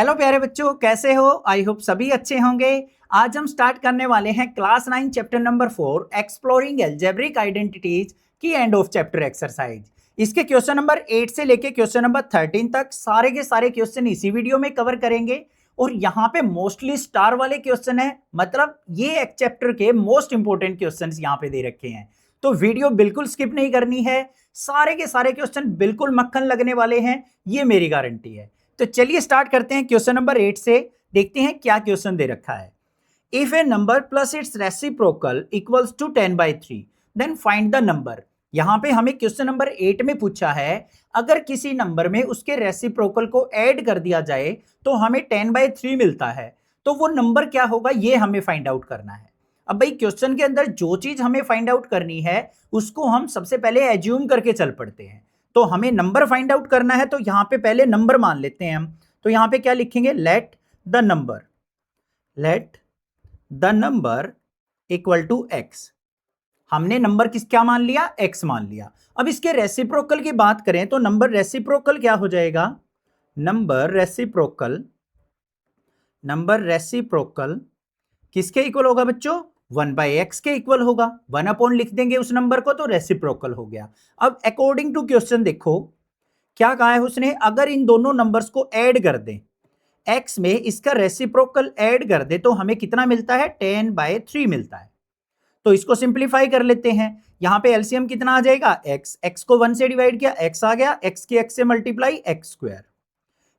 Hello प्यारे बच्चों, कैसे हो? आई होप सभी अच्छे होंगे। आज हम स्टार्ट करने वाले हैं class 9 chapter number 4 exploring algebraic identities की एंड ऑफ चैप्टर एक्सरसाइज। इसके क्वेश्चन नंबर 8 से लेके क्वेश्चन नंबर 13 तक सारे के सारे क्वेश्चन इसी वीडियो में कवर करेंगे। और यहाँ पे मोस्टली स्टार वाले क्वेश्चन है, मतलब ये एक चैप्टर के मोस्ट इंपोर्टेंट क्वेश्चन यहाँ पे दे रखे हैं, तो वीडियो बिल्कुल स्किप नहीं करनी है। सारे के सारे क्वेश्चन बिल्कुल मक्खन लगने वाले हैं, ये मेरी गारंटी है। तो चलिए स्टार्ट करते हैं क्वेश्चन नंबर 8 से। देखते हैं क्या क्वेश्चन दे रखा है। If a number plus its reciprocal equals to 10/3 then find the number. यहां पे हमें क्वेश्चन नंबर 8 में पूछा है, अगर किसी नंबर में उसके रेसिप्रोकल को ऐड कर दिया जाए तो हमें 10/3 मिलता है, तो वो नंबर क्या होगा ये हमें फाइंड आउट करना है। अब भाई क्वेश्चन के अंदर जो चीज हमें फाइंड आउट करनी है उसको हम सबसे पहले एज्यूम करके चल पड़ते हैं। तो हमें नंबर फाइंड आउट करना है, तो यहां पे पहले नंबर मान लेते हैं हम। तो यहां पे क्या लिखेंगे, let the number equal to x. हमने नंबर क्या मान लिया, एक्स मान लिया। अब इसके रेसिप्रोकल की बात करें तो नंबर रेसिप्रोकल क्या हो जाएगा, नंबर रेसिप्रोकल किसके इक्वल होगा बच्चों, 1/x के इक्वल होगा। 1 अपॉन लिख देंगे उस नंबर को तो रेसिप्रोकल हो गया। अब अकॉर्डिंग टू क्वेश्चन देखो क्या कहा है उसने, अगर इन दोनों नंबर्स को ऐड कर दें, x में इसका रेसिप्रोकल ऐड कर दे तो हमें कितना मिलता है, 10/3 मिलता है। तो इसको सिंप्लीफाई कर लेते हैं। यहां पे एलसीएम कितना आ जाएगा, x को 1 से डिवाइड किया x आ गया, x की x से मल्टीप्लाई x स्क्वायर,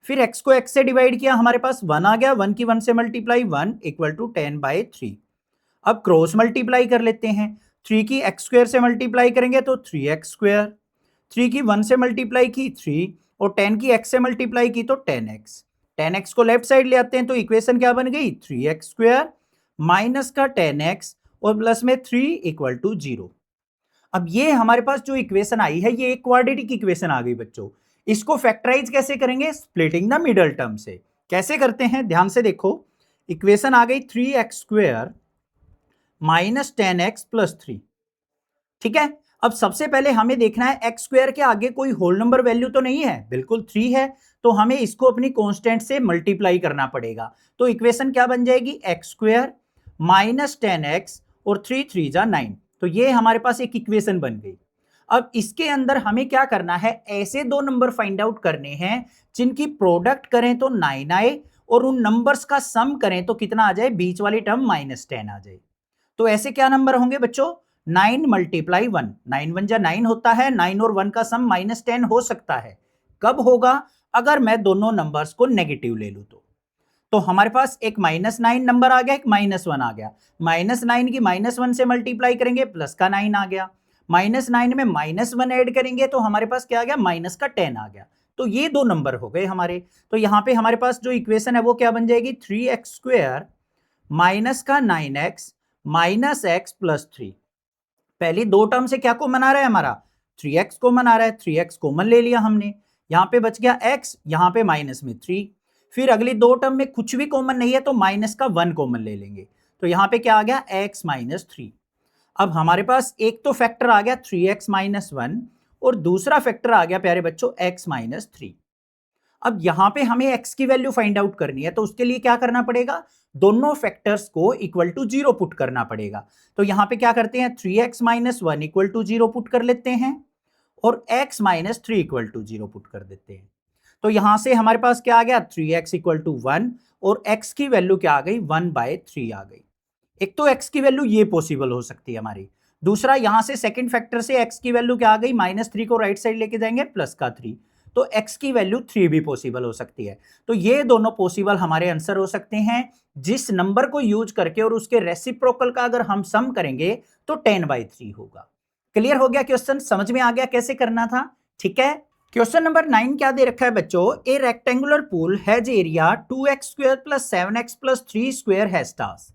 फिर x को x से डिवाइड किया हमारे पास 1 आ गया, 1 की 1 से मल्टीप्लाई 1 इक्वल टू 10/3। अब क्रॉस मल्टीप्लाई कर लेते हैं, 3 की x स्क्वायर से मल्टीप्लाई करेंगे तो 3x स्क्वायर, 3 की 1 से मल्टीप्लाई की 3 और 10 की x से मल्टीप्लाई की तो 10x। 10x को लेफ्ट साइड ले आते हैं तो इक्वेशन क्या बन गई, 3x स्क्वायर माइनस का 10x और प्लस में 3 इक्वल टू 0। अब ये हमारे पास जो इक्वेशन आई है ये एक क्वाड्रेटिक इक्वेशन आ गई बच्चों। इसको फैक्टराइज कैसे करेंगे, स्प्लिटिंग द मिडल टर्म से। कैसे करते हैं ध्यान से देखो, इक्वेशन आ गई 3x square minus 10x plus 3। ठीक है, अब सबसे पहले हमें देखना है x स्क्वायर के आगे कोई होल नंबर वैल्यू तो नहीं है, बिल्कुल 3 है, तो हमें इसको अपनी कांस्टेंट से मल्टीप्लाई करना पड़ेगा। तो इक्वेशन क्या बन जाएगी, x स्क्वायर माइनस 10x और 3 3 जा 9। तो ये हमारे पास एक इक्वेशन बन गई। अब इसके अंदर हमें क्या करना है, ऐसे दो नंबर फाइंड आउट करने हैं जिनकी प्रोडक्ट करें तो 9 आए और उन नंबर्स का सम करें तो कितना आ जाए, बीच वाली टर्म -10 आ जाए। तो ऐसे क्या नंबर होंगे बच्चों, 9 मल्टीप्लाई 1, 9 1 जा 9 होता है, 9 और 1 का सम -10 हो सकता है। कब होगा, अगर मैं दोनों नंबर्स को नेगेटिव ले लूं तो हमारे पास एक -9 नंबर आ गया, एक -1 आ गया। -9 की -1 से मल्टीप्लाई करेंगे प्लस का 9 आ गया, -9 में -1 ऐड करेंगे तो हमारे पास क्या आ गया, माइनस का 10 आ गया। तो ये दो नंबर हो गए हमारे। तो यहां पे हमारे पास जो इक्वेशन है वो क्या बन जाएगी, 3x स्क्वायर माइनस का 9x माइनस x प्लस 3। पहली दो टर्म से क्या कॉमन आ रहा है हमारा, 3x कॉमन आ रहा है, 3x कॉमन ले लिया हमने, यहां पे बच गया x, यहां पे माइनस में 3। फिर अगली दो टर्म में कुछ भी कॉमन नहीं है तो माइनस का 1 कॉमन ले लेंगे, तो यहां पे क्या आ गया, x माइनस 3। अब हमारे पास एक तो फैक्टर आ गया 3x माइनस 1 और दूसरा फैक्टर आ गया प्यारे बच्चों x माइनस 3। अब यहां पे हमें x की वैल्यू फाइंड आउट करनी है, तो उसके लिए क्या करना पड़ेगा, दोनों फैक्टर्स को इक्वल टू 0 पुट करना पड़ेगा। तो यहां पे क्या करते हैं, 3x minus 1 equal to 0 put कर लेते हैं और x minus 3 equal to 0 put कर देते हैं। तो यहां से हमारे पास क्या आ गया, 3x इक्वल टू 1 और x की वैल्यू क्या आ गई, 1/3 आ गई। एक तो x की वैल्यू ये पॉसिबल हो सकती है हमारी, दूसरा यहां से सेकंड फैक्टर से x की वैल्यू क्या आ गई, -3 को राइट साइड लेके जाएंगे प्लस का 3, तो x की वैल्यू 3 भी पॉसिबल हो सकती है। तो ये दोनों पॉसिबल हमारे आंसर हो सकते हैं जिस नंबर को यूज करके, और उसके रेसिप्रोकल का अगर हम सम करेंगे तो 10/3 होगा। क्लियर हो गया क्वेश्चन, समझ में आ गया कैसे करना था, ठीक है। क्वेश्चन नंबर 9 क्या दे रखा है बच्चों, a rectangular pool has area 2x square plus 7x plus 3 square hectares.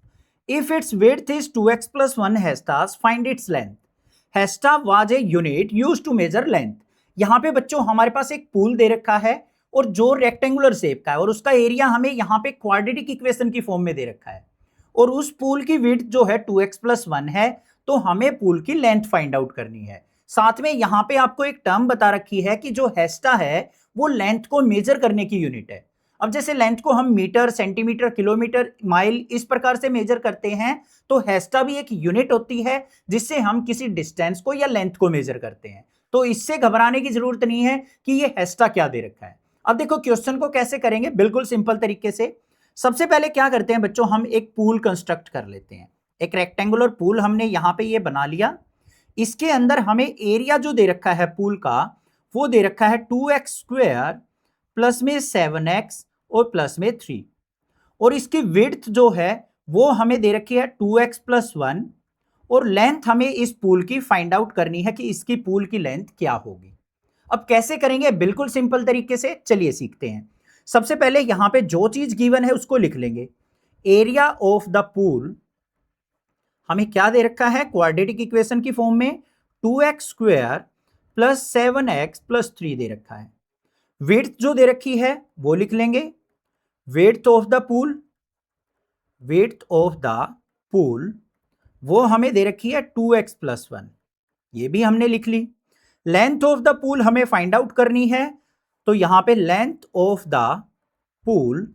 If its width is 2x plus 1 hectares, find its length. हेस्टा was a unit used to measure length. यहां पे बच्चों हमारे पास एक पूल दे रखा है और जो रेक्टेंगुलर शेप का है और उसका एरिया हमें यहाँ पे क्वाड्रेटिक इक्वेशन की फॉर्म में दे रखा है, और उस पूल की विड्थ जो है 2x प्लस 1 है, तो हमें पूल की लेंथ फाइंड आउट करनी है। साथ में यहां पे आपको एक टर्म बता रखी है कि जो हेस्टा है वो लेंथ को मेजर करने की यूनिट है। अब जैसे लेंथ को हम मीटर, सेंटीमीटर, किलोमीटर, माइल इस प्रकार से मेजर करते हैं, तो हेस्टा भी एक यूनिट होती है जिससे हम किसी डिस्टेंस को या लेंथ को मेजर करते हैं। तो इससे घबराने की जरूरत नहीं है कि ये हेस्टा क्या दे रखा है। अब देखो क्वेश्चन को कैसे करेंगे, बिल्कुल सिंपल तरीके से। सबसे पहले क्या करते हैं बच्चों, हम एक पूल कंस्ट्रक्ट कर लेते हैं। एक रेक्टेंगुलर पूल हमने यहां पे ये बना लिया। इसके अंदर हमें एरिया जो दे रखा है पूल का, वो दे रखा है 2x² प्लस में 7x और प्लस में 3, और इसकी विड्थ जो है वो हमें दे रखी है 2x प्लस 1, और लेंथ हमें इस पूल की फाइंड आउट करनी है कि इसकी पूल की लेंथ क्या होगी। अब कैसे करेंगे, बिल्कुल सिंपल तरीके से, चलिए सीखते हैं। सबसे पहले यहां पे जो चीज गिवन है उसको लिख लेंगे। एरिया ऑफ द पूल हमें क्या दे रखा है, क्वाड्रेटिक इक्वेशन की फॉर्म में 2x² प्लस 7x प्लस 3 दे रखा है। विड्थ जो दे रखी है वो लिख लेंगे, width of the pool, width of the pool वो हमें दे रखी है 2x प्लस 1, ये भी हमने लिख ली। लेंथ ऑफ द पूल हमें फाइंड आउट करनी है, तो यहां पे लेंथ ऑफ द पूल,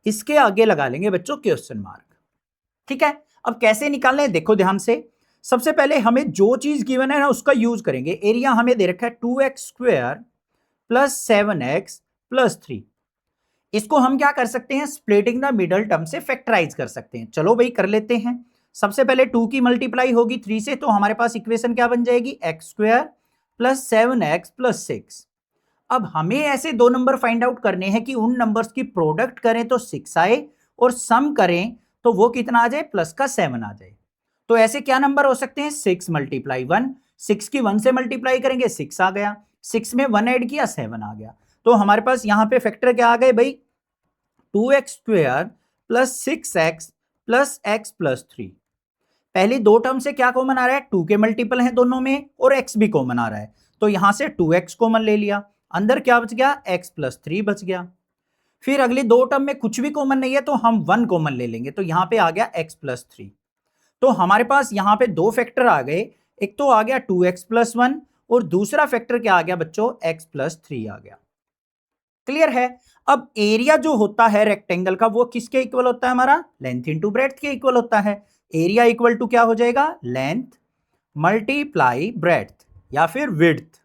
इसके आगे लगा लेंगे बच्चों क्वेश्चन मार्क। ठीक है, अब कैसे निकालना है देखो ध्यान से। सबसे पहले हमें जो चीज गिवन है ना उसका यूज करेंगे। एरिया हमें दे रखा है 2x² प्लस 7x प्लस 3। इसको हम क्या कर सकते हैं, स्प्लिटिंग द मिडल टर्म से फैक्टराइज कर सकते हैं। चलो भाई कर लेते हैं। सबसे पहले 2 की मल्टीप्लाई होगी 3 से, तो हमारे पास इक्वेशन क्या बन जाएगी, x² प्लस 7x प्लस 6। अब हमें ऐसे दो नंबर फाइंड आउट करने हैं कि उन नंबर्स की प्रोडक्ट करें तो 6 आए, और सम करें तो वो कितना आ जाए, प्लस का 7 आ जाए। तो ऐसे क्या नंबर हो सकते हैं, 6 मल्टीप्लाई 1, 6 की 1 से मल्टीप्लाई करेंगे 6 आ गया, 6 में 1 ऐड किया 7 आ गया। तो हमारे पास यहां पे फैक्टर क्या आ गए भाई, 2x² plus 6x plus x plus 3। पहली दो टर्म से क्या कॉमन आ रहा है, 2 के मल्टीपल हैं दोनों में, और x भी कॉमन आ रहा है, तो यहां से 2x कॉमन ले लिया, अंदर क्या बच गया, x प्लस 3 बच गया। फिर अगली दो टर्म में कुछ भी कॉमन नहीं है तो हम 1 कॉमन ले लेंगे, तो यहां पे आ गया x प्लस 3। तो हमारे पास यहां पे दो फैक्टर आ गए, एक तो आ गया 2x प्लस 1, और दूसरा फैक्टर क्या आ गया बच्चों, x प्लस 3 आ गया। क्लियर है। अब एरिया जो होता है रेक्टेंगल का वो किसके इक्वल होता है, हमारा लेंथ इंटू ब्रेड्थ के इक्वल होता है। एरिया इक्वल टू क्या हो जाएगा, लेंथ मल्टीप्लाई ब्रेड्थ या फिर विड्थ।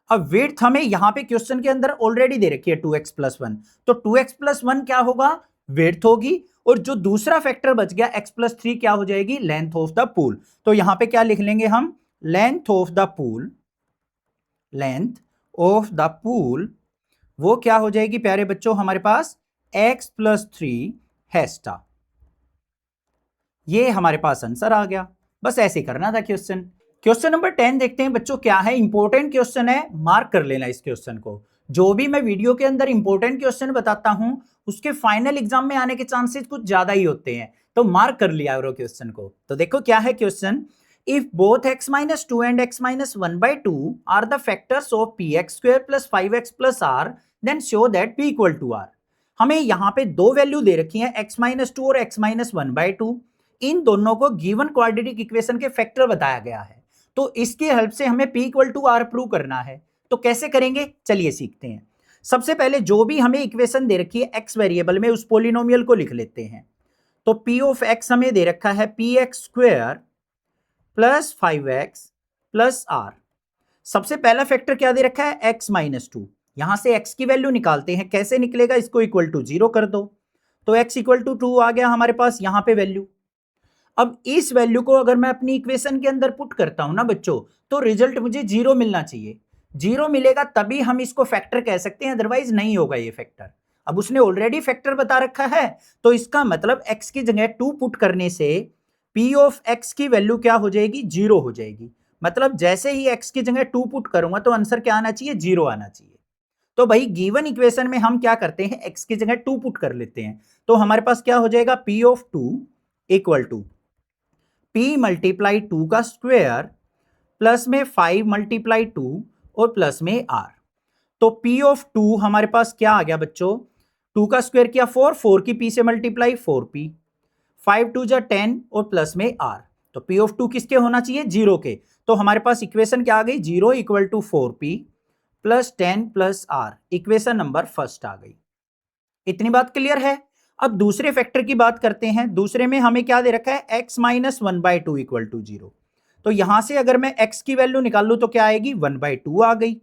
अब विड्थ हमें यहां पे क्वेश्चन के अंदर ऑलरेडी दे रखी है 2x प्लस 1, तो 2x प्लस 1 क्या होगा, विड्थ होगी, और जो दूसरा फैक्टर बच गया x प्लस 3 क्या हो जाएगी, लेंथ ऑफ द पूल। तो यहां पे क्या लिख लेंगे हम, length of the pool, length of the pool वो क्या हो जाएगी प्यारे बच्चों, हमारे पास x प्लस 3 हेस्टा। ये हमारे पास आंसर आ गया। बस ऐसे करना था क्वेश्चन। क्वेश्चन नंबर 10 देखते हैं बच्चों क्या है, इंपॉर्टेंट क्वेश्चन है, मार्क कर लेना इस क्वेश्चन को। जो भी मैं वीडियो के अंदर इंपॉर्टेंट क्वेश्चन बताता हूं उसके फाइनल एग्जाम में आने के चांसेस कुछ ज्यादा ही होते हैं, तो मार्क कर लिया करो क्वेश्चन को। तो देखो क्या है question, if both x minus 2 and x minus 1/2 are the factors of px² plus 5x plus r, then show that p equal to r। हमें यहां पे दो वैल्यू दे रखी है x माइनस 2 और x माइनस 1/2, इन दोनों को गिवन क्वाड्रेटिक इक्वेशन के फैक्टर बताया गया है, तो इसकी हेल्प से हमें p equal to r prove करना है। तो कैसे करेंगे, चलिए सीखते हैं। सबसे पहले जो भी हमें इक्वेशन दे रखी है x वेरिएबल में, उस पोलिनोमियल को लिख लेते हैं। तो p ऑफ x हमें दे रखा है px² plus 5x plus r। सबसे पहला फैक्टर क्या दे रखा है, x माइनस 2। यहां से x की वैल्यू निकालते हैं, कैसे निकलेगा, इसको इक्वल टू 0 कर दो, तो x इक्वल टू 2 आ गया हमारे पास यहां पे वैल्यू। अब इस वैल्यू को अगर मैं अपनी इक्वेशन के अंदर पुट करता हूं ना बच्चों, तो रिजल्ट मुझे 0 मिलना चाहिए। 0 मिलेगा तभी हम इसको फैक्टर कह सकते हैं, अदरवाइज नहीं होगा ये फैक्टर। अब उसने ऑलरेडी फैक्टर बता रखा है, तो इसका मतलब x की जगह 2 पुट करने से p ऑफ x की वैल्यू क्या हो जाएगी, 0 हो जाएगी। मतलब जैसे ही x की जगह 2 पुट करूंगा तो आंसर क्या आना चाहिए, 0 आना चाहिए। तो भाई गिवन इक्वेशन में हम क्या करते हैं, x की जगह 2 पुट कर लेते हैं, तो हमारे पास क्या हो जाएगा, p of 2 equal to p multiply 2 का स्क्वायर प्लस में 5 मल्टीप्लाई 2 और प्लस में r। तो p ऑफ 2 हमारे पास क्या आ गया बच्चों, 2 का स्क्वायर किया 4, 4 की p से मल्टीप्लाई 4p, 5 2 जा 10 और प्लस में r। तो p ऑफ 2 किसके होना चाहिए, 0 के। तो हमारे पास इक्वेशन क्या आ गई, 0 equal to 4p plus 10 plus r। Equation number first आ गई। इतनी बात क्लियर है। अब दूसरे फैक्टर की बात करते हैं। दूसरे में हमें क्या दे रखा है, x माइनस 1/2 इक्वल टू 0। तो यहां से अगर मैं x की वैल्यू निकाल लूं तो क्या आएगी, 1/2 आ गई।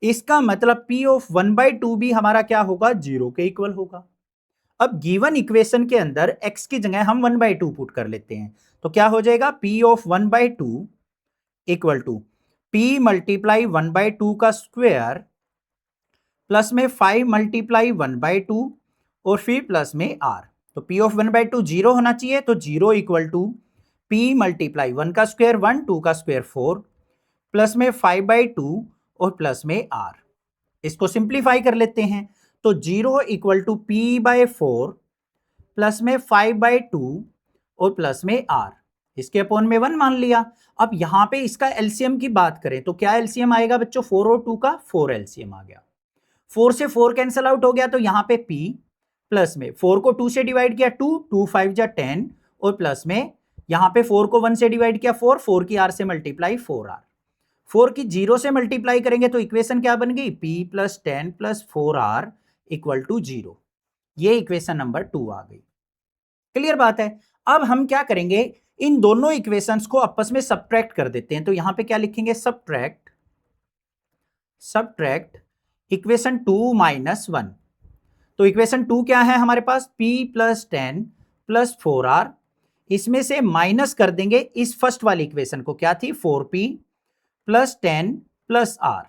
इसका मतलब p ऑफ 1/2 भी हमारा क्या होगा, 0 के इक्वल होगा। अब गिवन इक्वेशन के अंदर x की जगह हम 1/2 पुट कर लेते हैं, तो क्या हो जाएगा, p of 1/2 equal to p multiply 1/2 का स्क्वायर प्लस में 5 मल्टीप्लाई 1/2 और फिर प्लस में r। तो p ऑफ 1/2 0 होना चाहिए, तो 0 इक्वल टू p मल्टीप्लाई 1 का स्क्वायर 1, 2 का स्क्वायर 4 प्लस में 5/2 और प्लस में r। इसको सिंप्लीफाई कर लेते हैं, तो 0 इक्वल टू p/4 प्लस में 5/2 और प्लस में r, इसके अपॉन में 1 मान लिया। अब यहां पे इसका एलसीएम की बात करें तो क्या एलसीएम आएगा बच्चों, 4 और 2 का 4 एलसीएम आ गया। 4 से 4 कैंसिल आउट हो गया, तो यहां पे p प्लस में 4 को 2 से डिवाइड किया 2, 2 5 जा 10 और प्लस में यहां पे 4 को 1 से डिवाइड किया 4, 4 की r से मल्टीप्लाई 4r, 4 की 0 से मल्टीप्लाई करेंगे तो इक्वेशन क्या बन गई, p plus 10 plus 4r equal to 0। ये इक्वेशन नंबर 2 आ गई। क्लियर बात है। अब हम क्या करेंगे, इन दोनों इक्वेशंस को आपस में सब्ट्रैक्ट कर देते हैं। तो यहां पे क्या लिखेंगे, सब्ट्रैक्ट इक्वेशन 2 माइनस 1। तो इक्वेशन 2 क्या है हमारे पास, p प्लस 10 प्लस 4r, इसमें से माइनस कर देंगे इस फर्स्ट वाली इक्वेशन को, क्या थी, 4p plus 10 plus r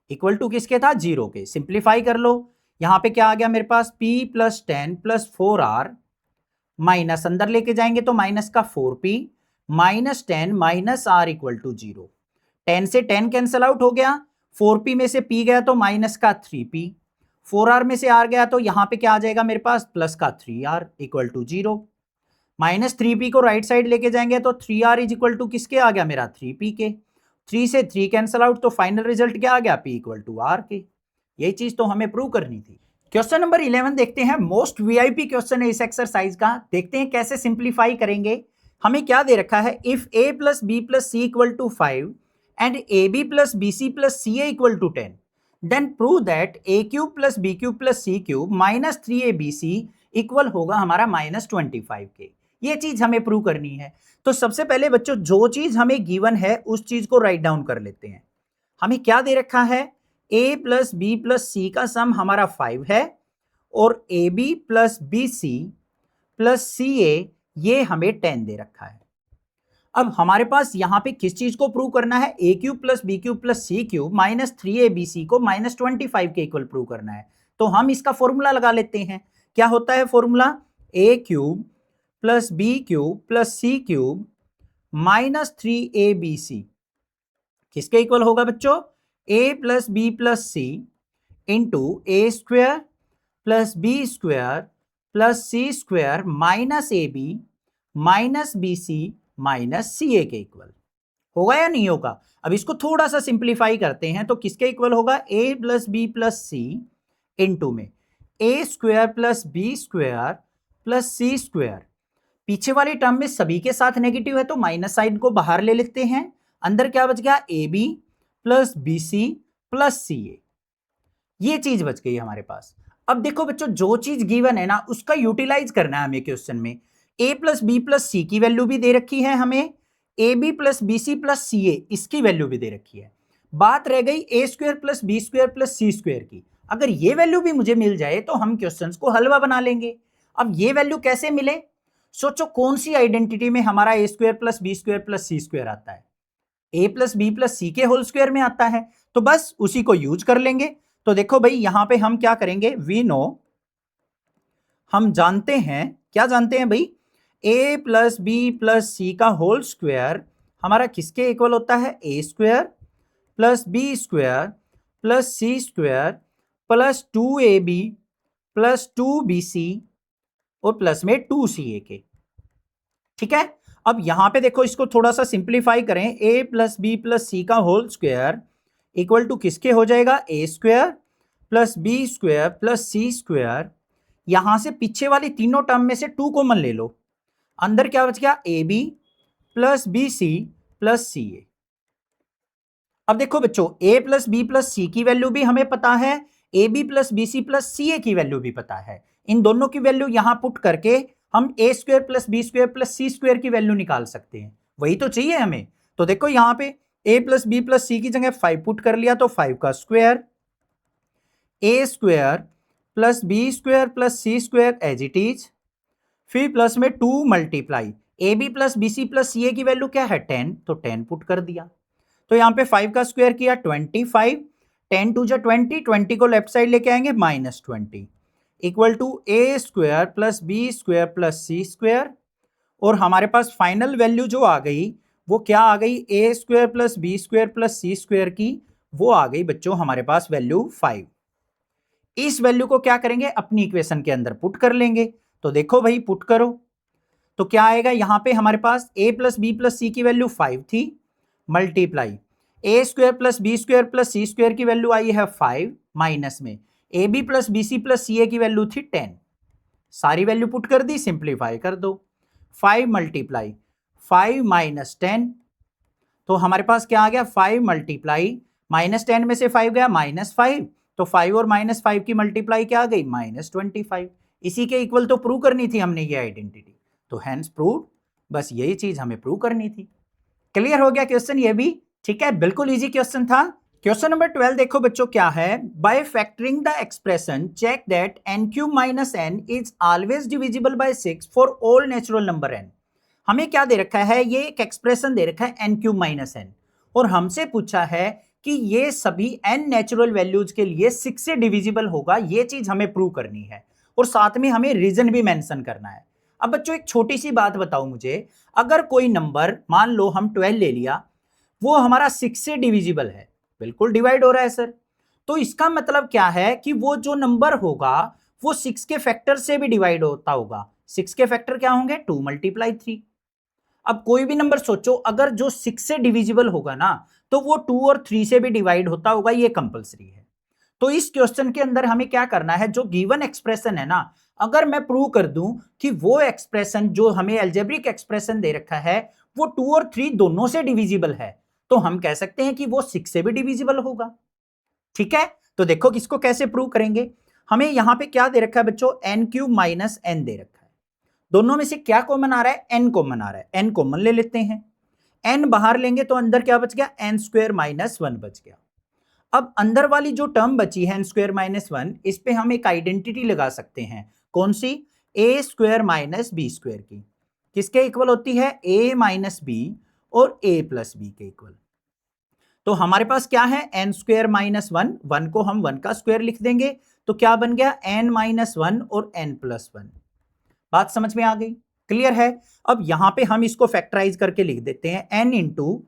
equal to किसके था, 0 के। सिंप्लीफाई कर लो, यहां पे क्या आ गया मेरे पास, p plus 10 plus 4r minus अंदर लेके जाएंगे तो माइनस का 4p minus 10 minus r equal to 0। 10 से 10 कैंसिल आउट हो गया, 4p में से p गया तो माइनस का 3p, 4r में से r गया तो यहां पे क्या आ जाएगा मेरे पास, प्लस का 3r equal to 0। Minus 3p को राइट साइड लेके जाएंगे तो 3r इज इक्वल टू किसके आ गया, मेरा 3p के। 3 से 3 कैंसिल आउट तो फाइनल रिजल्ट क्या आ गया, p इक्वल टू r के। यही चीज तो हमें प्रूव करनी थी। क्वेश्चन नंबर 11 देखते हैं, मोस्ट वीआईपी क्वेश्चन है इस एक्सरसाइज का। देखते हैं कैसे सिंप्लीफाई करेंगे। हमें क्या दे रखा है, if a plus B plus c equal to 5 and a B plus B C plus C a equal to 10, then prove that a cube plus B cube plus C cube minus 3abc equal होगा हमारा minus 25 के। ये चीज हमें prove करनी है। तो सबसे पहले बच्चों जो चीज हमें गिवन है उस चीज को राइट डाउन कर लेते हैं। हमें क्या दे रखा है, a प्लस बी प्लस सी का सम हमारा 5 है और A B plus B C plus C A ये हमें 10 दे रखा है। अब हमारे पास यहां पे किस चीज को प्रूव करना है, A cube plus B cube plus C cube minus 3abc को माइनस 25 के इक्वल प्रूव करना है। तो हम इसका फॉर्मूला लगा लेते हैं। क्या होता है formula, A cube plus B cube plus C cube minus 3abc किसके इक्वल होगा बच्चों, a plus B plus C into A square plus B square plus C square minus A B minus B C minus सी ए के equal होगा या नहीं होगा। अब इसको थोड़ा सा सिंप्लीफाई करते हैं तो किसके इक्वल होगा, a plus B plus C into में A square plus B square plus C square. पीछे वाले टर्म में सभी के साथ नेगेटिव है तो माइनस साइन को बाहर ले लेते हैं। अंदर क्या बच गया, A B plus B C plus C A, ये चीज बच गई हमारे पास। अब देखो बच्चों जो चीज गिवन है ना उसका यूटिलाइज करना है हमें क्वेश्चन में। a plus B plus c की वैल्यू भी दे रखी है हमें, a B plus B C plus C a इसकी वैल्यू भी दे रखी है। बात रह गई a square plus B square plus C square की। अगर ये वैल्यू भी मुझे मिल जाए तो हम क्वेश्चन को हलवा बना लेंगे। अब ये वैल्यू कैसे मिले, सोचो कौन सी आइडेंटिटी में हमारा a square plus B square plus C square आता है, a plus B plus c के होल स्क्वायर में आता है। तो बस उसी को यूज कर लेंगे। तो देखो भाई यहां पे हम क्या करेंगे, वी नो हम जानते हैं, क्या जानते हैं भाई, a प्लस बी प्लस सी का होल स्क्वायर हमारा किसके इक्वल होता है, a square plus B square plus C square plus 2ab plus 2bc और प्लस में 2ca के। ठीक है। अब यहां पे देखो इसको थोड़ा सा सिंप्लीफाई करें, a प्लस बी प्लस सी का होल स्क्वायर इक्वल टू किसके हो जाएगा, a square plus B square plus C square. यहां से पीछे वाली तीनों टर्म में से 2 कॉमन ले लो, अंदर क्या बच गया, A B plus B C plus C a. अब देखो बच्चों a plus B plus c की वैल्यू भी हमें पता है, a B plus B C plus C a की वैल्यू भी पता है, इन दोनों की वैल्यू यहां पुट करके हम a square plus B square plus C square की वैल्यू निकाल सकते हैं, वही तो चाहिए हमें। तो देखो यहां पे a plus B plus c की जगह 5 पुट कर लिया, तो 5 का square a square plus B square plus C square as it is, फिर प्लस में 2 multiply a B plus B C plus C a की वैल्यू क्या है 10, तो 10 पुट कर दिया। तो यहां पे 5 का स्क्वायर किया 25, 10 टू जा 20, 20 को लेफ्ट साइड लेके आएंगे -20 equal to a square plus B square plus C square, और हमारे पास फाइनल वैल्यू जो आ गई वो क्या आ गई, a square plus B square plus C square की वो आ गई बच्चों हमारे पास वैल्यू 5। इस वैल्यू को क्या करेंगे, अपनी इक्वेशन के अंदर पुट कर लेंगे। तो देखो भाई पुट करो, तो क्या आएगा, यहां पे हमारे पास a plus B plus c की वैल्यू 5 थी, multiply a square plus B square plus C square की वैल्यू आई है 5, माइनस में a B plus B C plus C a की वैल्यू थी 10, सारी वैल्यू पुट कर दी, सिंप्लीफाई कर दो, 5 मल्टीप्लाई 5 माइनस 10, तो हमारे पास क्या आ गया 5 मल्टीप्लाई -10 में से 5 गया -5, तो 5 और -5 की मल्टीप्लाई क्या आ गई -25, इसी के इक्वल तो प्रूव करनी थी हमने ये आइडेंटिटी, तो हैंस प्रूव, बस यही चीज हमें प्रूव करनी थी। क्लियर हो गया क्वेश्चन ये भी, ठीक है, बिल्कुल इजी क्वेश्चन था। क्वेश्चन नंबर 12 देखो बच्चों क्या है, by factoring the expression check that n cube minus n is always divisible by 6 for all natural number n। हमें क्या दे रखा है, ये एक एक्सप्रेशन दे रखा है n क्यूब माइनस n, और हमसे पूछा है कि ये सभी n नेचुरल वैल्यूज के लिए 6 से डिविजिबल होगा, ये चीज हमें प्रूव करनी है, और साथ में हमें रीजन भी मेंशन करना है। अब बच्चों एक छोटी सी बात बताओ मुझे, अगर कोई नंबर मान लो हम 12 ले लिया, वो हमारा 6 से डिविजिबल है, बिल्कुल डिवाइड हो रहा है सर, तो इसका मतलब क्या है कि वो जो नंबर होगा वो 6 के फैक्टर से भी डिवाइड होता होगा। 6 के फैक्टर क्या होंगे, 2 मल्टीप्लाई 3। अब कोई भी नंबर सोचो, अगर जो 6 से डिविजिबल होगा ना, तो वो 2 और 3 से भी डिवाइड होता होगा, ये कंपलसरी है। तो इस क्वेश्चन के अंदर हमें क्या करना है, जो गिवन एक्सप्रेशन है ना, अगर मैं प्रूव कर दूं कि वो एक्सप्रेशन जो हमें अलजेब्रिक एक्सप्रेशन दे रखा है वो 2 और 3 दोनों से डिविजिबल है, तो हम कह सकते हैं कि वो 6 से भी डिविजिबल होगा। ठीक है, तो देखो किसको कैसे प्रूव करेंगे, हमें यहां पे क्या दे रखा है बच्चों, n क्यूब माइनस n दे रखा है, दोनों में से क्या कॉमन आ रहा है, n कॉमन आ रहा है, n कॉमन ले लेते हैं, n बाहर लेंगे तो अंदर क्या बच गया, n स्क्वायर माइनस 1 बच गया। अब अंदर वाली जो टर्म बची है n स्क्वायर माइनस 1, इस पे हम एक आइडेंटिटी लगा सकते हैं, कौन सी, a square minus b square की, किसके इक्वल होती है, a माइनस बी और a प्लस बी के इक्वल। तो हमारे पास क्या है, n स्क्वायर माइनस 1, 1 को हम 1 का स्क्वायर लिख देंगे, तो क्या बन गया n माइनस 1 और n प्लस 1। बात समझ में आ गई, क्लियर है। अब यहां पे हम इसको फैक्टराइज करके लिख देते हैं n इंटू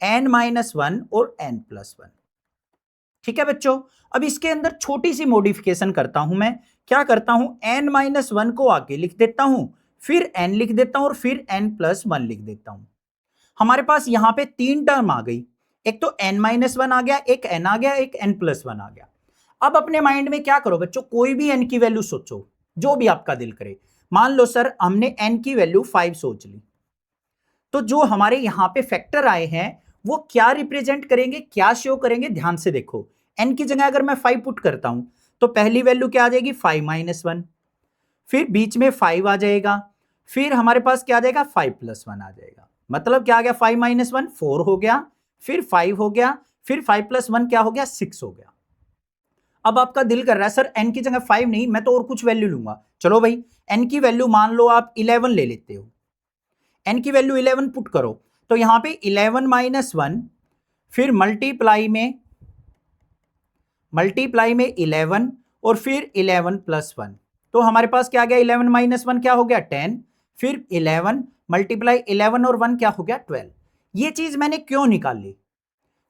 n माइनस 1 और n प्लस 1। ठीक है बच्चों, अब इसके अंदर छोटी सी मॉडिफिकेशन करता हूं मैं, क्या करता हूं, n माइनस 1 को आगे लिख देता हूं, फिर n लिख देता हूं और फिर n प्लस 1 लिख देता हूं। हमारे पास यहां पे 3 टर्म आ गई, एक तो n माइनस 1 आ गया, एक n आ गया, एक n प्लस 1 आ गया। अब अपने माइंड में क्या करो बच्चों, कोई भी n की वैल्यू सोचो, जो भी आपका दिल करे। मान लो सर हमने n की वैल्यू 5 सोच ली, तो जो हमारे यहां पे फैक्टर आए हैं वो क्या रिप्रेजेंट करेंगे, क्या शो करेंगे, ध्यान से देखो। n की जगह अगर मैं 5 पुट करता हूं तो पहली वैल्यू क्या आ जाएगी, 5 माइनस 1, फिर बीच में 5 आ जाएगा, फिर हमारे पास क्या आ जाएगा, 5 प्लस 1 आ जाएगा। मतलब क्या आ गया, 5 माइनस 1 4 हो गया, फिर 5 हो गया, फिर 5 प्लस 1 क्या हो गया, 6 हो गया। अब आपका दिल कर रहा है सर n की जगह 5 नहीं, मैं तो और कुछ वैल्यू लूंगा। चलो भाई n की वैल्यू मान लो आप 11 ले लेते हो, n की वैल्यू 11 पुट करो, तो यहां पे 11 माइनस 1, फिर मल्टीप्लाई में 11 और फिर 11 प्लस 1, तो हमारे पास क्या आ गया, 11 माइनस 1 क्या हो गया 10, फिर 11 मल्टीप्लाई 11 और 1 क्या हो गया 12। ये चीज मैंने क्यों निकाल ली,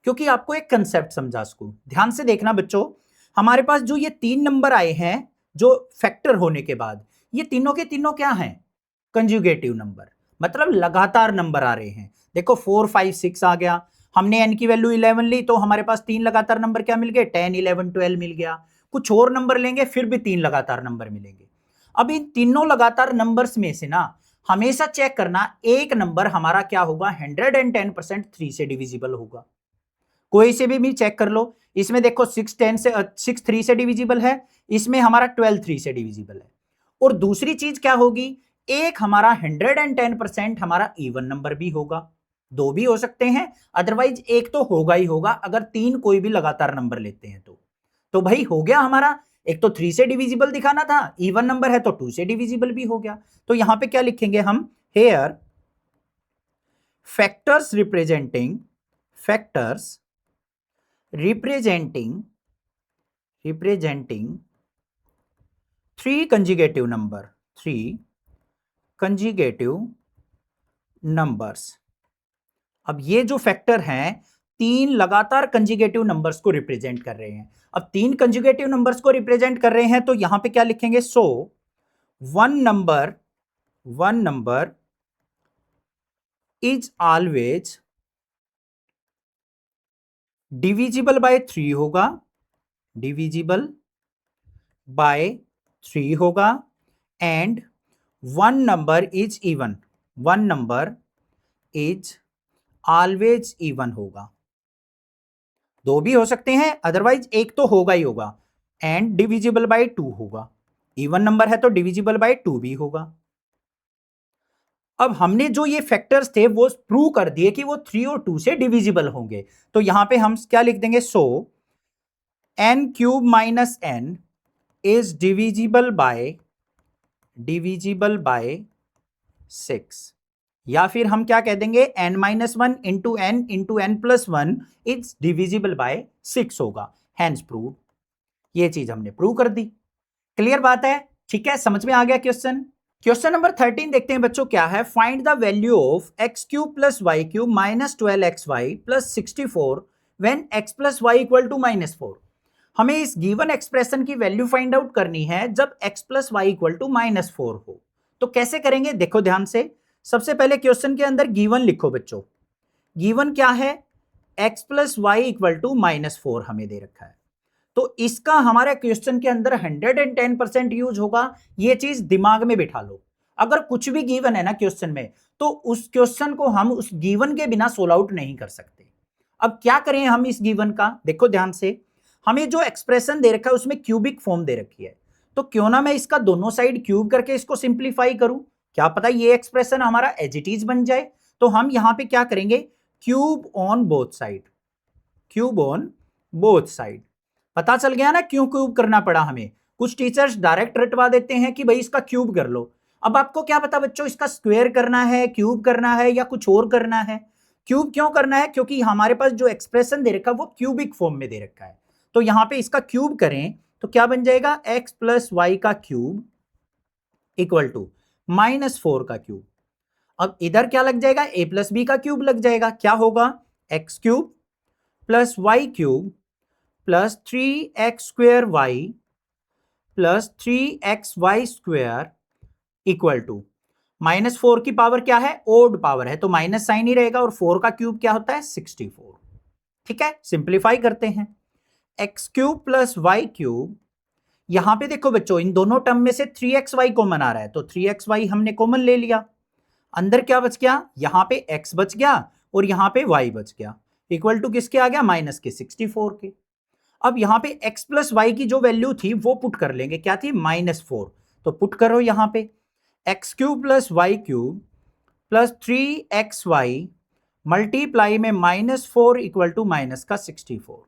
क्योंकि आपको एक कंसेप्ट समझा सकूं। ध्यान से देखना बच्चों, हमारे पास जो ये 3 नंबर आए हैं जो फैक्टर होने के बाद, ये तीनों के तीनों क्या हैं, कंजुगेटिव नंबर, मतलब लगातार नंबर आ रहे हैं। देखो 4 5 6 आ गया, हमने n की वैल्यू 11 ली तो हमारे पास 3 लगातार नंबर क्या मिल गए, 10 11 12 मिल गया। कुछ और नंबर लेंगे फिर भी 3 लगातार नंबर मिलेंगे। अब इन तीनों लगातार नंबर्स में से ना हमेशा चेक करना एक नंबर हमारा क्या होगा, 110% 3 से डिविजिबल होगा। कोई से भी चेक कर लो। इसमें देखो 6 3 से डिविजिबल है, इसमें हमारा 12 3 से डिविजिबल है। और दूसरी चीज क्या होगी, एक हमारा 110% हमारा इवन नंबर भी होगा, दो भी हो सकते हैं, अदरवाइज एक तो होगा ही होगा अगर तीन कोई भी लगातार नंबर लेते हैं तो भाई हो गया हमारा, एक तो 3 से डिविजिबल दिखाना था, इवन नंबर है तो 2 से डिविजिबल भी हो गया। तो यहां पे क्या लिखेंगे हम, here factors representing three conjugative numbers. अब ये जो फैक्टर हैं तीन लगातार कंजुगेटिव नंबर्स को रिप्रेजेंट कर रहे हैं। अब तीन कंजुगेटिव नंबर्स को रिप्रेजेंट कर रहे हैं तो यहां पे क्या लिखेंगे, so one number is always divisible bye 3 होगा, and one number is always even होगा। दो भी हो सकते हैं, अदरवाइज एक तो होगा ही होगा, एंड डिविजिबल बाय 2 होगा। इवन नंबर है तो डिविजिबल बाय 2 भी होगा। अब हमने जो ये फैक्टर्स थे वो प्रूव कर दिए कि वो 3 और 2 से डिविजिबल होंगे। तो यहां पे हम क्या लिख देंगे, सो n cube minus n is divisible by 6, या फिर हम क्या कह देंगे, n minus 1 into n plus 1 is divisible by 6 होगा, हैंस प्रूव। ये चीज हमने प्रूव कर दी। क्लियर बात है, ठीक है, समझ में आ गया क्वेश्चन नंबर 13 देखते हैं बच्चों, क्या है, find the value of x cube plus y cube minus 12xy plus 64 when x plus y equal to -4। हमें इस गिवन एक्सप्रेशन की वैल्यू फाइंड आउट करनी है जब x plus y equal to -4 हो। तो कैसे करेंगे, देखो ध्यान से। सबसे पहले क्वेश्चन के अंदर गिवन लिखो बच्चों। गिवन क्या है, x plus y equal to -4 हमें दे रखा है। तो इसका हमारे क्वेश्चन के अंदर 110% यूज होगा, ये चीज दिमाग में बिठा लो। अगर कुछ भी गिवन है ना क्वेश्चन में, तो उस क्वेश्चन को हम उस गिवन के बिना सोल्व आउट नहीं कर सकते। अब क्या करें हम इस गिवन का, देखो ध्यान से। हमें जो एक्सप्रेशन दे रखा है उसमें क्यूबिक फॉर्म दे रखी है, तो क्यों ना मैं इसका दोनों साइड क्यूब करके इसको सिंप्लीफाई करूं, क्या पता ये एक्सप्रेशन हमारा एज इट इज बन जाए। तो हम यहां पे क्या करेंगे, क्यूब ऑन बोथ साइड। पता चल गया ना क्यों क्यूब करना पड़ा हमें। कुछ टीचर्स डायरेक्ट रटवा देते हैं कि भाई इसका क्यूब कर लो। अब आपको क्या पता बच्चों, इसका स्क्वायर करना है, क्यूब करना है, या कुछ और करना है। क्यूब क्यों करना है, क्योंकि हमारे पास जो एक्सप्रेशन दे रखा है वो क्यूबिक फॉर्म में दे रखा है। तो यहां पे इसका क्यूब करें तो क्या बन जाएगा, x प्लस वाई का क्यूब इक्वल टू -4 का क्यूब। अब इधर क्या लग जाएगा, a प्लस बी का क्यूब लग जाएगा। क्या होगा, x cube plus y cube plus 3x square y plus 3xy square equal to -4 की पावर क्या है, ओड पावर है, तो माइनस साइन ही रहेगा, और 4 का क्यूब क्या होता है, 64। ठीक है, सिंप्लीफाई करते हैं, x cube plus y cube. यहां पे देखो बच्चों, इन दोनों टर्म में से 3xy कॉमन आ रहा है, तो 3xy हमने कॉमन ले लिया। अंदर क्या बच गया, यहां पे x बच गया और यहां पे y बच गया, इक्वल टू किसके आ गया, माइनस के 64 के। अब यहां पे x प्लस वाई की जो वैल्यू थी वो पुट कर लेंगे, क्या थी, -4। तो पुट करो यहां पे, x cube plus y cube plus 3xy multiply में -4 इक्वल टू माइनस का 64।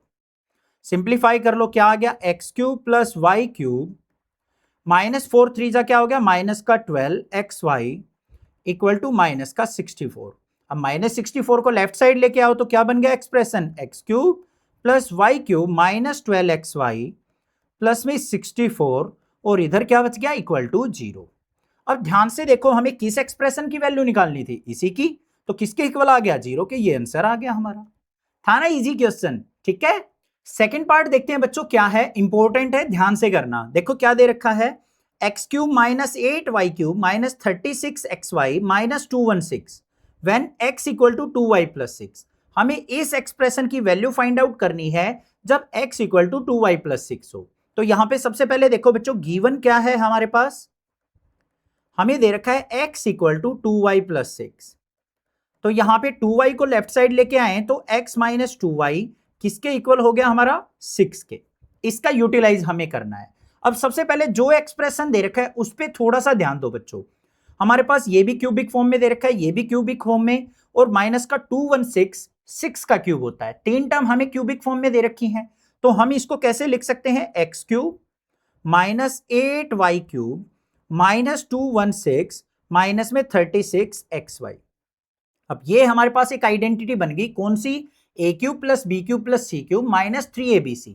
सिंप्लीफाई कर लो, क्या आ गया, x cube plus y cube -4 3 जा क्या हो गया, माइनस का 12xy इक्वल टू माइनस का 64। अब -64 को लेफ्ट साइड लेके आओ तो क्या बन गया expression, x cube plus y cube -12xy plus में 64, और इधर क्या बच गया, इक्वल टू 0। अब ध्यान से देखो, हमें किस एक्सप्रेशन की वैल्यू निकालनी थी, इसी की, तो किसके इक्वल आ गया, 0 के। ये आंसर आ गया हमारा, था ना इजी क्वेश्चन। ठीक है, सेकंड पार्ट देखते हैं बच्चों, क्या है, इंपॉर्टेंट है, ध्यान से करना। देखो क्या दे रखा है, x cube -8y cube -36xy -216 when x equal to 2y plus 6। हमें इस एक्सप्रेशन की वैल्यू फाइंड आउट करनी है जब x equal to 2y plus 6 हो। तो यहां पे सबसे पहले देखो बच्चों, गिवन क्या है हमारे पास, हमें दे रखा है x equal to 2y plus 6। तो यहां पे 2y को लेफ्ट साइड लेके आए तो x माइनस 2y किसके इक्वल हो गया हमारा 6 के। इसका यूटिलाइज हमें करना है। अब सबसे पहले जो एक्सप्रेशन दे रखा है उस पर थोड़ा सा ध्यान दो बच्चों। हमारे पास ये भी क्यूबिक फॉर्म में दे रखा है, ये भी क्यूबिक फॉर्म में, और माइनस का 216 6 का क्यूब होता है। तीन टर्म हमें क्यूबिक फॉर्म में दे रखी हैं, तो हम इसको कैसे लिख सकते हैं, x cube minus 8y cube minus 216 minus में 36 xy। अब ये हमारे पास एक आइडेंटिटी बन गई, कौन सी, a cube plus B cube plus C cube minus 3abc।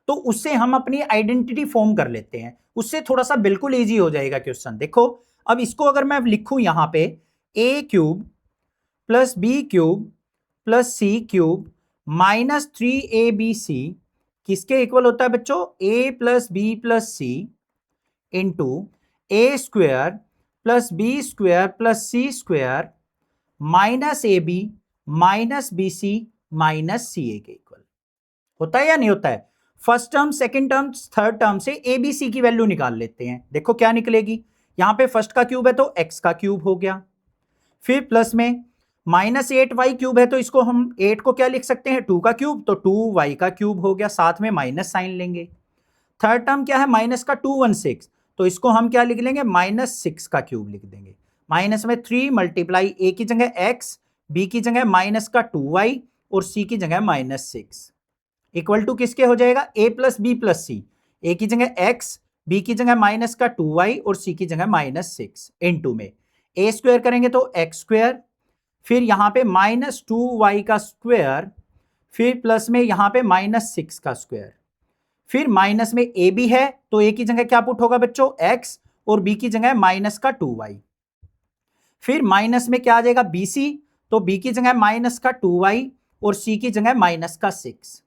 तो उससे हम अपनी आइडेंटिटी फॉर्म कर लेते हैं, उससे थोड़ा सा बिल्कुल इजी हो जाएगा क्वेश्चन। देखो अब इसको अगर मैं लिखूं यहां पे a cube plus B cube plus C cube minus 3abc किसके इक्वल होता है बच्चों, a plus B plus C into A square plus B square plus C square minus A B minus B C minus सी ए के equal होता है या नहीं होता है। First term, second term, third term से ए बी सी की value निकाल लेते हैं। देखो क्या निकलेगी, यहां पे फर्स्ट का क्यूब है तो एक्स का क्यूब हो गया, फिर प्लस में माइनस 8y क्यूब है तो इसको हम 8 को क्या लिख सकते हैं, 2 का क्यूब, तो 2y का क्यूब हो गया, साथ में माइनस साइन लेंगे। थर्ड टर्म क्या है, माइनस का 216, तो इसको हम क्या लिख लेंगे, माइनस 6 का क्यूब लिख देंगे। माइनस में 3 मल्टीप्लाई ए की जगह x, b की जगह माइनस का 2y और c की जगह माइनस 6 इक्वल टू किसके हो जाएगा, a plus B plus C, a की जगह x, b की जगह माइनस का 2y और c की जगह माइनस 6 इनटू में a स्क्वायर करेंगे तो x स्क्वायर, फिर यहां पे माइनस 2y का स्क्वायर, फिर प्लस में यहां पे माइनस 6 का स्क्वायर, फिर माइनस में ए बी है तो ए की जगह क्या पुट होगा बच्चों, x, और बी की जगह माइनस का 2y, फिर माइनस में क्या आ जाएगा बी सी, तो बी की जगह माइनस का 2y और सी की जगह माइनस का 6,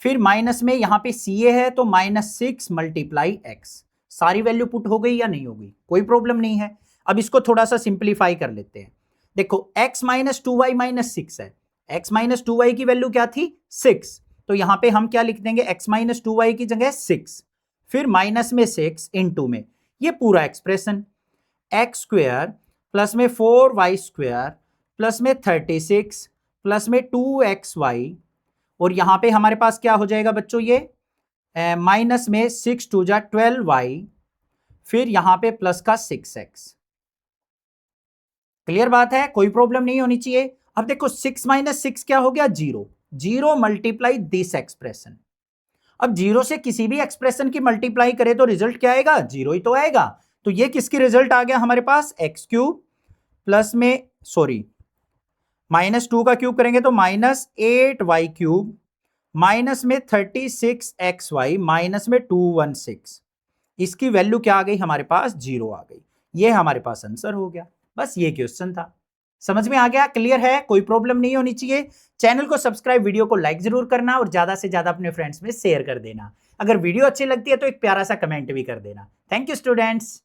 फिर माइनस में यहां पे सी ए है तो माइनस 6 मल्टीप्लाई एक्स। सारी वैल्यू पुट हो गई या नहीं हो गई, कोई प्रॉब्लम नहीं है। अब इसको थोड़ा सा सिंप्लीफाई कर लेते हैं। देखो x माइनस 2y माइनस 6 है, x माइनस 2y की वैल्यू क्या थी 6, तो यहां पे हम क्या लिख देंगे, x माइनस 2y की जगह 6, फिर माइनस में 6 इनटू में ये पूरा एक्सप्रेशन x स्क्वायर प्लस में 4y स्क्वायर प्लस में 36 प्लस में 2xy, और यहां पे हमारे पास क्या हो जाएगा बच्चों, ये माइनस में 6 2 जा 12y, फिर यहां पे प्लस का 6x। क्लियर बात है, कोई प्रॉब्लम नहीं होनी चाहिए। अब देखो 6 माइनस 6 क्या हो गया, 0, 0 मल्टीप्लाई दिस एक्सप्रेशन। अब 0 से किसी भी एक्सप्रेशन की मल्टीप्लाई करे तो रिजल्ट क्या आएगा, 0 ही तो आएगा। तो ये किसकी रिजल्ट आ गया हमारे पास, एक्स क्यूब प्लस में सॉरी माइनस 2 का क्यूब करेंगे तो माइनस 8y क्यूब माइनस में 36xy माइनस में 216, इसकी वैल्यू क्या आ गई हमारे पास, 0 आ गई। ये हमारे पास आंसर हो गया। बस ये क्वेश्चन था, समझ में आ गया, क्लियर है, कोई प्रॉब्लम नहीं होनी चाहिए। चैनल को सब्सक्राइब, वीडियो को लाइक जरूर करना और ज्यादा से ज्यादा अपने फ्रेंड्स में शेयर कर देना। अगर वीडियो अच्छी लगती है तो एक प्यारा सा कमेंट भी कर देना। Thank you students.